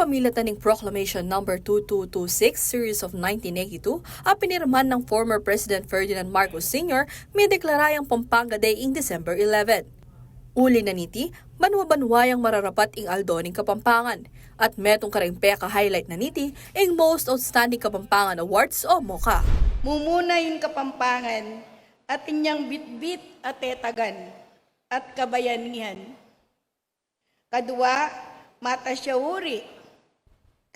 Pamilataning Proclamation No. 2226 Series of 1982 ang pinirman ng former President Ferdinand Marcos Sr. may deklarayang Pampanga Day in December 11. Uli na niti, banwa-banwayang mararapat ing aldoning Kapampangan at metong karempeka highlight na niti ing Most Outstanding Kapampangan Awards o MOCA. Mumunay yung Kapampangan at inyang bitbit at tetagan at kabayanihan. Kadua, matasyawuri,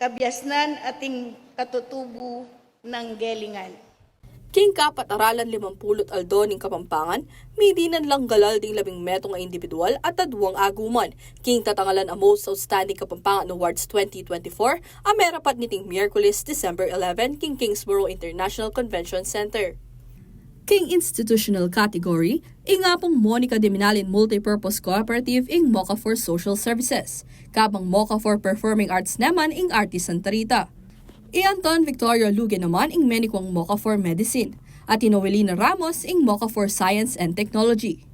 kabyasnan ating katutubo ng gelingan. King kapat-aralan 50 aldoning Kapampangan, midinan lang galal ding 10 metong indibidwal at 2 aguman. King tatangalan ang Most Outstanding Kapampangan Awards 2024, ang merapat niting Miyerkules, December 11, King Kingsborough International Convention Center. King Institutional Category, ingapong Monica de Minalin Multipurpose Cooperative ing MOCA for Social Services, kabang MOCA for Performing Arts naman ing Artisan Tarita. Anton Victoria Luge naman ing Menikwang MOCA for Medicine, at Inowelina Ramos ing MOCA for Science and Technology.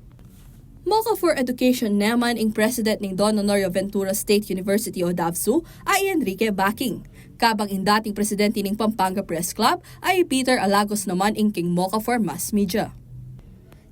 MOCA for Education naman ing President ning Don Honorio Ventura State University o DAVSU ay Enrique Backing. Kabang ing dating presidente ning Pampanga Press Club ay Peter Alagos naman ing King MOCA for Mass Media.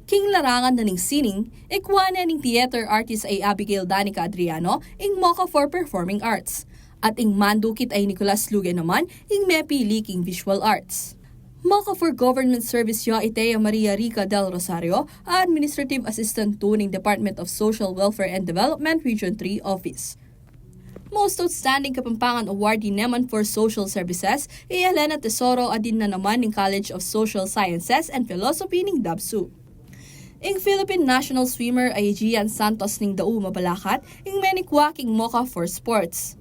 King larangan na ning sining, ikwana ning theater artist ay Abigail Danica Adriano ing MOCA for Performing Arts. At ing mandukit ay Nicolas Luge naman ing MEPI King Visual Arts. MOCA for Government Service yo Itea Maria Rica del Rosario, Administrative Assistant 2 ning Department of Social Welfare and Development Region 3 Office. Most Outstanding Kapampangan Awardee naman for Social Services, Elena Tesoro adin na naman ng College of Social Sciences and Philosophy ning DAVSU. Ing Philippine National Swimmer ay Gian Santos ning Dau Mabalakat, ing Menikwaking MOCA for Sports.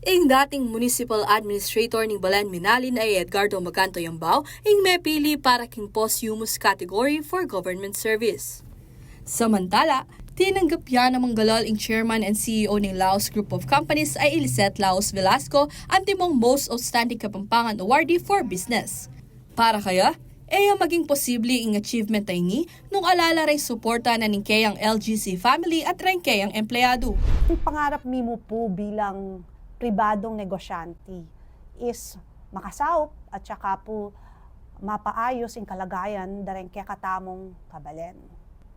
Ing dating Municipal Administrator ning Balan Minalin ay Edgardo Maganto Yambao, ing mepili para king posthumous category for government service. Samantala, tinanggap yan ng manggalal ing Chairman and CEO ng Laos Group of Companies ay Elisette Laos Velasco ang timong Most Outstanding Kapampangan Awardee for Business. Para kaya, maging posible ing achievement ay ni nung alala rin suporta na ning kayang LGC family at rin kayang empleyado. Ang pangarap mo po bilang pribadong negosyante is makasawop at saka po mapaayos ang kalagayan dareng kaya katamong kabalen.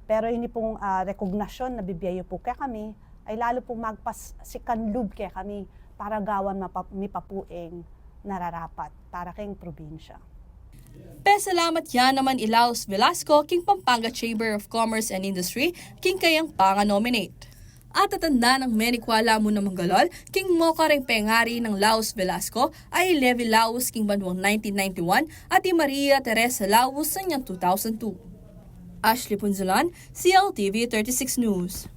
Pero ini pong rekognasyon na bibiyayo po kaya kami ay lalo pong magpasikanlub kaya kami para gawan mipapuing nararapat para kayong probinsya. Salamat yan naman Ilaos Velasco, King Pampanga Chamber of Commerce and Industry, King kayang panga-nominate. At tatanda ng Menikwala mo na manggalol, King MOCA ring pengari ng Laos Velasco ay Levi Laos King Banwang 1991 at Maria Teresa Laos sa niyang 2002. Ashley Punzalan, CLTV 36 News.